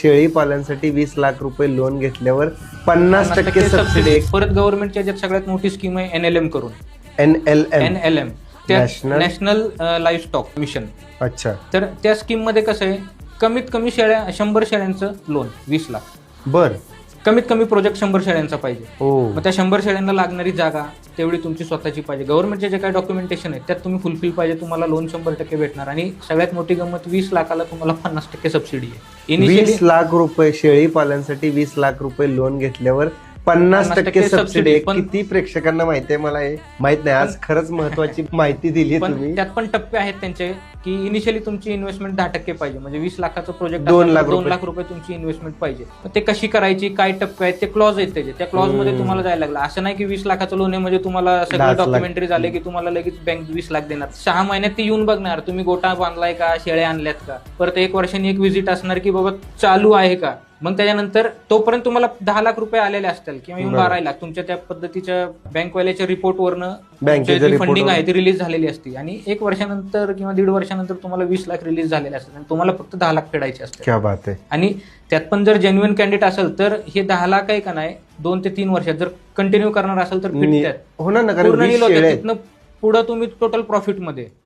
शेळी पालनासाठी 20 लाख रुपये लोन घेतल्यावर 50% सबसिडी. परत गव्हर्नमेंटच्या ज्यात सगळ्यात मोठी स्कीम आहे NLM करून. NLM national live stock mission. अच्छा. तर त्या स्कीम मध्ये कसं आहे, कमीत कमी 100 शेळ्यांचं लोन 20 लाख. बर. कमीत कमी प्रोजेक्ट 100 शेळ्यांचा पाहिजे. मग त्या 100 शेळ्यांना लागणारी जागा तेवढी तुमची स्वतःची पाहिजे. गव्हर्नमेंटचे जे काही डॉक्युमेंटेशन आहे त्यात तुम्ही फुलफिल पाहिजे, तुम्हाला लोन 100% भेटणार. आणि सगळ्यात मोठी गंमत, 20 लाखाला तुम्हाला 50% सबसिडी आहे. 20 लाख रुपये शेळी पालनासाठी 20 लाख रुपये लोन घेतल्यावर 50% सबसिडी. किती प्रेक्षकांना माहिती आहे मला हे माहित नाही. आज खरंच महत्वाची माहिती दिली तुम्ही. त्यात पण टप्पे आहेत त्यांचे, की इनिशियली तुमची इन्व्हेस्टमेंट 10% पाहिजे. म्हणजे 20 लाखाचं प्रोजेक्ट 2 लाख रुपये तुमची इन्व्हेस्टमेंट पाहिजे. ते कशी करायची, काय टप्पे आहेत, ते क्लॉज आहेत त्याचे. त्या क्लॉज मध्ये तुम्हाला जायला लागला. असं नाही की 20 लाखाचं लोन आहे म्हणजे तुम्हाला सगळे डॉक्युमेंटरी झाले की तुम्हाला लगेच बँक 20 लाख देणार. 6 महिन्यात ती येऊन बघणार तुम्ही गोटा बांधलाय का, शेळ्या आणल्यात का. परत 1 वर्षांनी एक व्हिजिट असणार की बाबा चालू आहे का. मग त्याच्यानंतर तोपर्यंत तुम्हाला 10 लाख रुपये आलेले असतील किंवा 12 लाख तुमच्या त्या पद्धतीच्या बँकवाल्याच्या रिपोर्टवरनं फंडिंग आहे ती रिलीज झालेली असते. आणि 1 वर्षानंतर किंवा 1.5 वर्षानंतर तुम्हाला 20 लाख रिलीज झालेले असतात आणि तुम्हाला फक्त 10 लाख फेडायचे असतात. क्या बात आहे. आणि त्यात पण जर जेन्युइन कॅन्डिडेट असेल तर हे 10 लाख आहे का नाही 2 ते 3 वर्षात जर कंटिन्यू करणार असेल तर होणार ना. पूर्ण पुढे तुम्ही टोटल प्रॉफिट मध्ये.